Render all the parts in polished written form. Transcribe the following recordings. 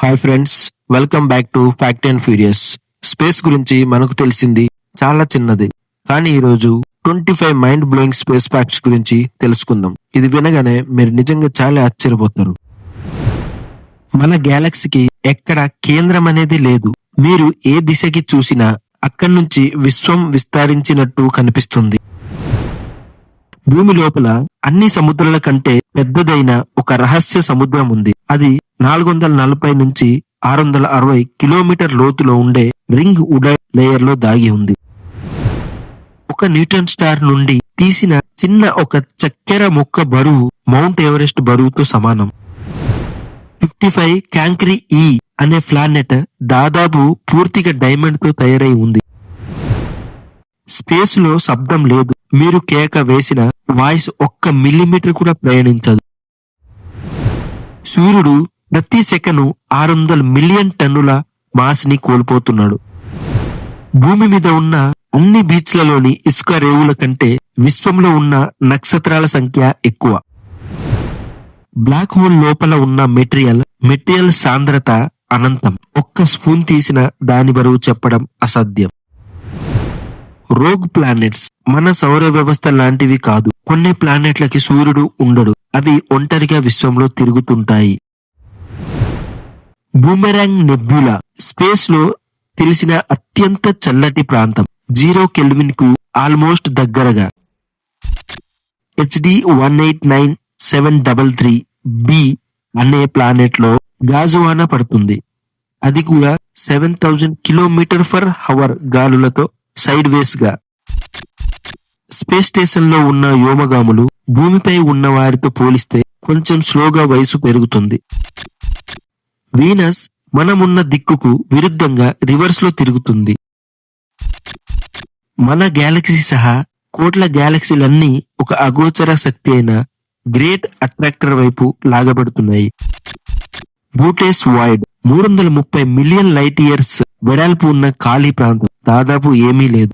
Hi friends, welcome back to fact and furious. Space గురించి మనకు తెలిసింది చాలా చిన్నది, కానీ ఈరోజు 25 మైండ్ బ్లోయింగ్ స్పేస్ ఫ్యాక్ట్స్ గురించి తెలుసుకుందాం. ఇది వినగానే మీరు నిజంగా చాలా ఆశ్చర్యపోతారు. మన గ్యాలక్సీకి ఎక్కడ కేంద్రం అనేది లేదు. మీరు ఏ దిశకి చూసినా అక్కడి నుంచి విశ్వం విస్తరించినట్టు కనిపిస్తుంది. భూమి లోపల అన్ని సముద్రాల కంటే పెద్దదైన ఒక రహస్య సముద్రం ఉంది. అది 440 నుంచి 660 కిలోమీటర్ లోతులో ఉండే రింగ్ వుడ్ లేయర్ లో దాగి ఉంది. ఒక న్యూట్రాన్ స్టార్ నుండి తీసిన చిన్న ఒక చక్కెర ముక్క బరువు మౌంట్ ఎవరెస్ట్ బరువుతో సమానం. 55 క్యాంక్రీ ఈ అనే ప్లానెట్ దాదాపు పూర్తిగా డైమండ్ తో తయారై ఉంది. స్పేస్ లో శబ్దం లేదు. మీరు కేక వేసిన వాయిస్ 1 మిల్లీమీటర్ కూడా ప్రయాణించదు. సూర్యుడు ప్రతి సెకను 600 మిలియన్ టన్నుల మాస్ ని కోల్పోతున్నాడు. భూమి మీద ఉన్న అన్ని బీచ్లలోని ఇసుక రేవుల కంటే విశ్వంలో ఉన్న నక్షత్రాల సంఖ్య ఎక్కువ. బ్లాక్ హోల్ లోపల ఉన్న మెటీరియల్ సాంద్రత అనంతం. 1 స్పూన్ తీసిన దాని బరువు చెప్పడం అసాధ్యం. రోగ్ ప్లానెట్స్ మన సౌర వ్యవస్థ లాంటివి కాదు. కొన్ని ప్లానెట్లకి సూర్యుడు ఉండడు. అవి ఒంటరిగా విశ్వంలో తిరుగుతుంటాయి. బూమెరాంగ్ నెబ్యులా స్పేస్ లో తెలిసిన అత్యంత చల్లటి ప్రాంతం. 0 కెల్విన్ కు ఆల్మోస్ట్ దగ్గరగా. HD 189733 బి అనే ప్లానెట్ లో గాజువాన పడుతుంది. అది కూడా 7000 km/h గాలులతో సైడ్ వేస్ గా. స్పేస్ స్టేషన్ లో ఉన్న వ్యోమగాములు భూమిపై ఉన్న వారితో పోలిస్తే కొంచెం స్లోగా వయసు పెరుగుతుంది. వీనస్ మనమున్న దిక్కుకు విరుద్ధంగా రివర్స్ లో తిరుగుతుంది. మన గ్యాలక్సీ సహా కోట్ల గ్యాలక్సీలన్నీ ఒక అగోచర శక్తి అయిన గ్రేట్ అట్రాక్టర్ వైపు లాగబడుతున్నాయి. బూటేస్ వాయిడ్ 330 మిలియన్ లైట్ ఇయర్స్ వెడల్పు ఉన్న ఖాళీ ప్రాంతం. దాదాపు ఏమీ లేదు.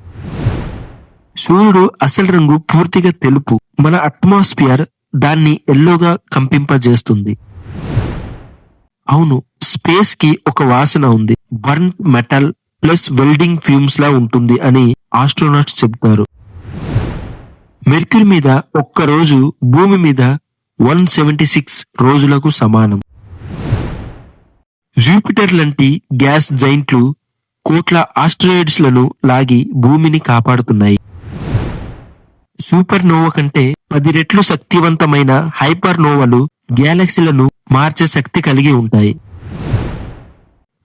సూర్యుడు అసలు రంగు పూర్తిగా తెలుపు. మన అట్మాస్ఫియర్ దాన్ని ఎల్లోగా కంపింపజేస్తుంది. అవును, స్పేస్ కి ఒక వాసన ఉంది. Burn metal plus welding fumes లా ఉంటుంది అని ఆస్ట్రోనాట్స్ చెబుతారు. మెర్క్యూరీ మీద ఒక్క రోజు భూమి మీద 176 రోజులకు సమానం. జూపిటర్ లాంటి గ్యాస్ జైంట్లు కోట్ల ఆస్ట్రాయిడ్స్ లను లాగి భూమిని కాపాడుతున్నాయి. సూపర్ నోవా కంటే 10 రెట్లు శక్తివంతమైన హైపర్ నోవాలు గ్యాలక్సీలను మార్చే శక్తి కలిగి ఉంటాయి.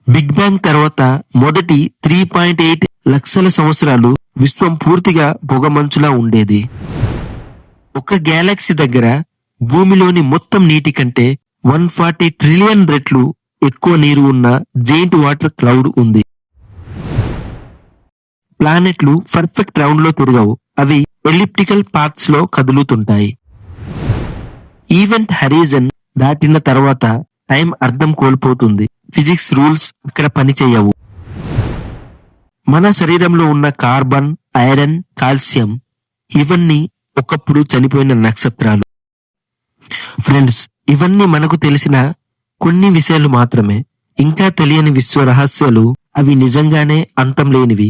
బిగ్ బ్యాంగ్ తర్వాత మొదటి 3.8 లక్షల సంవత్సరాలు విశ్వం పూర్తిగా పొగమంచులా ఉండేది. ఒక గ్యాలక్సీ దగ్గర భూమిలోని మొత్తం నీటి కంటే 140 ట్రిలియన్ రెట్లు ఎక్కువ నీరు ఉన్న జైంట్ వాటర్ క్లౌడ్ ఉంది. ప్లానెట్లు పర్ఫెక్ట్ రౌండ్ లో తిరగవు. అవి ఎలిప్టికల్ పాత్స్ లో కదులుతుంటాయి. ఈవెంట్ హరిజన్ దాటిన తర్వాత టైం అర్థం కోల్పోతుంది. ఫిజిక్స్ రూల్స్ అక్కడ పనిచేయవు. మన శరీరంలో ఉన్న కార్బన్, ఐరన్, కాల్షియం ఇవన్నీ ఒకప్పుడు చనిపోయిన నక్షత్రాలు. ఫ్రెండ్స్, ఇవన్నీ మనకు తెలిసిన కొన్ని విషయాలు మాత్రమే. ఇంకా తెలియని విశ్వ రహస్యాలు. అవి నిజంగానే అంతం లేనివి.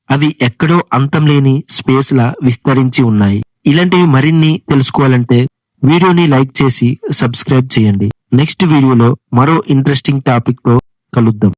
అవి ఎక్కడో అంతం లేని స్పేస్ లా విస్తరించి ఉన్నాయి. ఇలాంటివి మరిన్ని తెలుసుకోవాలంటే వీడియోని లైక్ చేసి సబ్స్క్రైబ్ చేయండి. నెక్స్ట్ వీడియోలో మరో ఇంట్రెస్టింగ్ టాపిక్ తో కలుద్దాం.